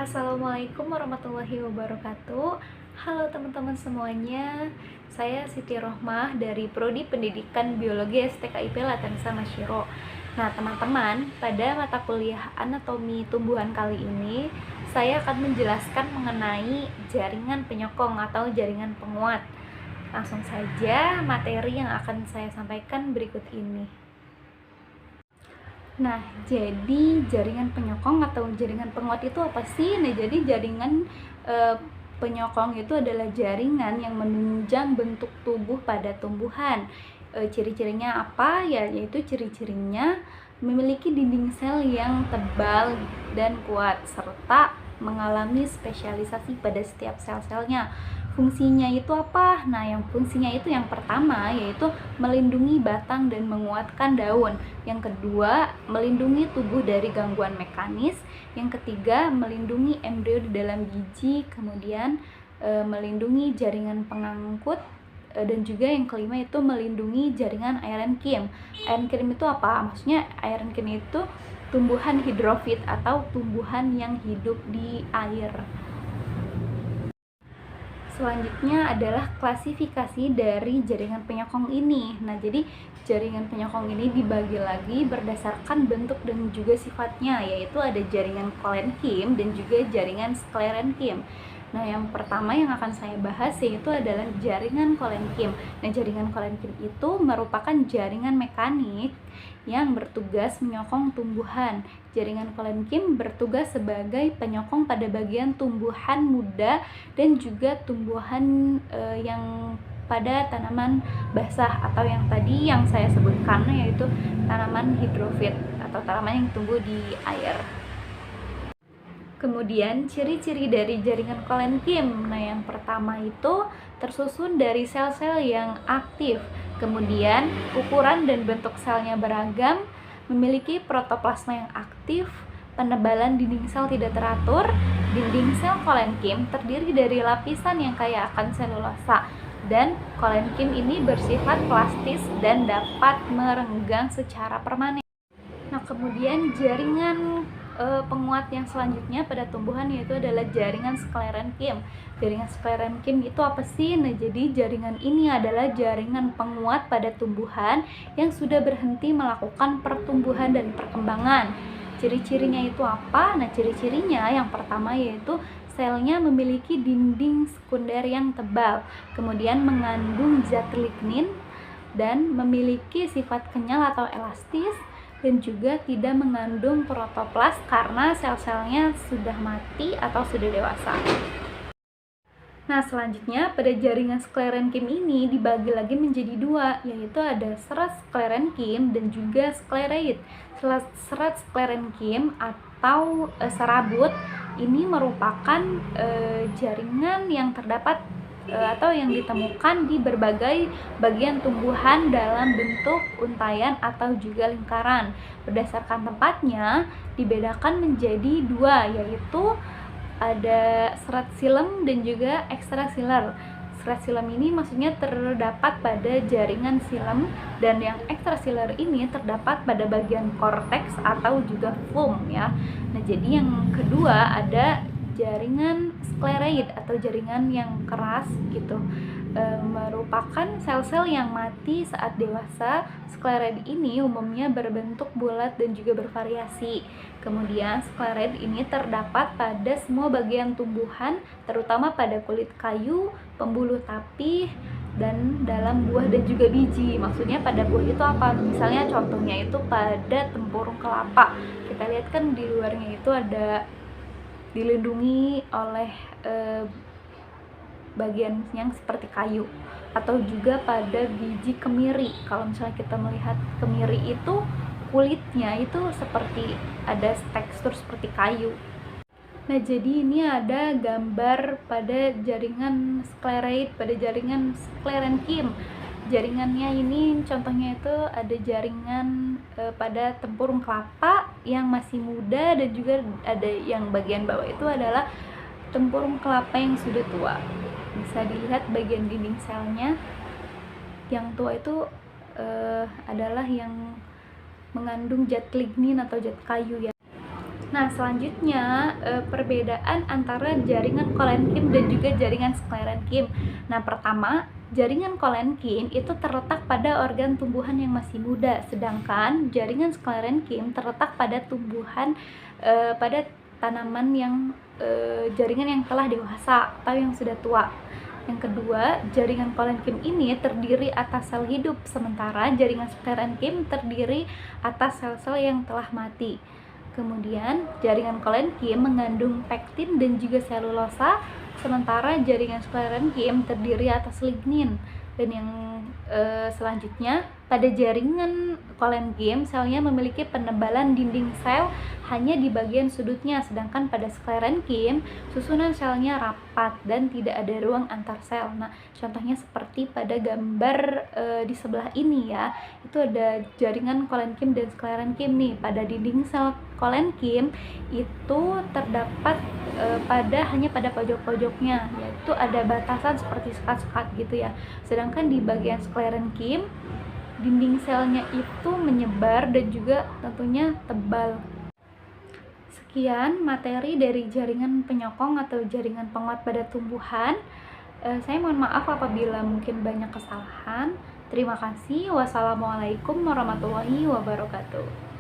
Assalamualaikum warahmatullahi wabarakatuh. Halo teman-teman semuanya, saya Siti Rohmah dari Prodi Pendidikan Biologi STKIP Latensa Masyiro. Nah teman-teman, pada mata kuliah anatomi tumbuhan kali ini saya akan menjelaskan mengenai jaringan penyokong atau jaringan penguat. Langsung saja materi yang akan saya sampaikan berikut ini. Nah, jadi jaringan penyokong atau jaringan penguat itu apa sih? Nah, jadi jaringan penyokong itu adalah jaringan yang menunjang bentuk tubuh pada tumbuhan. Ciri-cirinya apa? Ya, yaitu ciri-cirinya memiliki dinding sel yang tebal dan kuat serta mengalami spesialisasi pada setiap sel-selnya. Fungsinya itu apa? Nah, yang fungsinya itu yang pertama yaitu melindungi batang dan menguatkan daun. Yang kedua, melindungi tubuh dari gangguan mekanis. Yang ketiga, melindungi embrio di dalam biji. Kemudian melindungi jaringan pengangkut. Dan juga yang kelima itu melindungi jaringan aerenkim. Aerenkim itu apa? Maksudnya aerenkim itu tumbuhan hidrofit atau tumbuhan yang hidup di air. Selanjutnya adalah klasifikasi dari jaringan penyokong ini. Nah, jadi jaringan penyokong ini dibagi lagi berdasarkan bentuk dan juga sifatnya, yaitu ada jaringan kolenkim dan juga jaringan sklerenkim. Nah, yang pertama yang akan saya bahas yaitu adalah jaringan kolenkim. Nah, jaringan kolenkim itu merupakan jaringan mekanik yang bertugas menyokong tumbuhan. Jaringan kolenkim bertugas sebagai penyokong pada bagian tumbuhan muda dan juga tumbuhan yang pada tanaman basah atau yang tadi yang saya sebutkan yaitu tanaman hidrofit atau tanaman yang tumbuh di air. Kemudian ciri-ciri dari jaringan kolenkim. Nah, yang pertama itu tersusun dari sel-sel yang aktif. Kemudian ukuran dan bentuk selnya beragam, memiliki protoplasma yang aktif, penebalan dinding sel tidak teratur. Dinding sel kolenkim terdiri dari lapisan yang kaya akan selulosa, dan kolenkim ini bersifat plastis dan dapat merenggang secara permanen. Nah, kemudian jaringan penguat yang selanjutnya pada tumbuhan yaitu adalah jaringan sklerenkim. Jaringan sklerenkim itu apa sih? Nah, jadi jaringan ini adalah jaringan penguat pada tumbuhan yang sudah berhenti melakukan pertumbuhan dan perkembangan. Ciri-cirinya itu apa? Nah, ciri-cirinya yang pertama yaitu selnya memiliki dinding sekunder yang tebal, kemudian mengandung zat lignin dan memiliki sifat kenyal atau elastis, dan juga tidak mengandung protoplas karena sel-selnya sudah mati atau sudah dewasa. Nah, selanjutnya pada jaringan sklerenkim ini dibagi lagi menjadi dua, yaitu ada serat sklerenkim dan juga sklereid. Serat sklerenkim atau serabut ini merupakan jaringan yang terdapat atau yang ditemukan di berbagai bagian tumbuhan dalam bentuk untayan atau juga lingkaran. Berdasarkan tempatnya dibedakan menjadi dua, yaitu ada serat xilem dan juga ekstraseluler. Serat xilem ini maksudnya terdapat pada jaringan xilem, dan yang ekstraseluler ini terdapat pada bagian korteks atau juga fum ya. Nah, jadi yang kedua ada jaringan sklereid atau jaringan yang keras gitu, merupakan sel-sel yang mati saat dewasa. Sklereid ini umumnya berbentuk bulat dan juga bervariasi. Kemudian sklereid ini terdapat pada semua bagian tumbuhan, terutama pada kulit kayu, pembuluh tapih, dan dalam buah dan juga biji. Maksudnya pada buah itu apa? Misalnya contohnya itu pada tempurung kelapa. Kita lihat kan di luarnya itu ada dilindungi oleh bagian yang seperti kayu, atau juga pada biji kemiri. Kalau misalnya kita melihat kemiri itu kulitnya itu seperti ada tekstur seperti kayu. Nah, jadi ini ada gambar pada jaringan sklereid, pada jaringan sklerenkim. Jaringannya ini contohnya itu ada jaringan pada tempurung kelapa yang masih muda, dan juga ada yang bagian bawah itu adalah tempurung kelapa yang sudah tua. Bisa dilihat bagian dinding selnya yang tua itu adalah yang mengandung zat lignin atau zat kayu ya. Nah, selanjutnya perbedaan antara jaringan kolenkim dan juga jaringan sklerenkim. Nah, pertama, jaringan kolenkim itu terletak pada organ tumbuhan yang masih muda, sedangkan jaringan sklerenkim terletak pada pada tanaman yang jaringan yang telah dewasa atau yang sudah tua. Yang kedua, jaringan kolenkim ini terdiri atas sel hidup, sementara jaringan sklerenkim terdiri atas sel-sel yang telah mati. Kemudian, jaringan kolenkim mengandung pektin dan juga selulosa, sementara jaringan sklerenkim terdiri atas lignin. Dan yang selanjutnya, pada jaringan kolenkim, selnya memiliki penebalan dinding sel hanya di bagian sudutnya, sedangkan pada sklerenkim, susunan selnya rapat dan tidak ada ruang antar sel. Nah, contohnya seperti pada gambar di sebelah ini ya, itu ada jaringan kolenkim dan sklerenkim nih. Pada dinding sel kolenkim itu terdapat hanya pada pojok-pojoknya, yaitu ada batasan seperti sekat-sekat gitu ya. Sedangkan di bagian sklerenkim, dinding selnya itu menyebar dan juga tentunya tebal. Sekian materi dari jaringan penyokong atau jaringan penguat pada tumbuhan. Saya mohon maaf apabila mungkin banyak kesalahan. Terima kasih. Wassalamualaikum warahmatullahi wabarakatuh.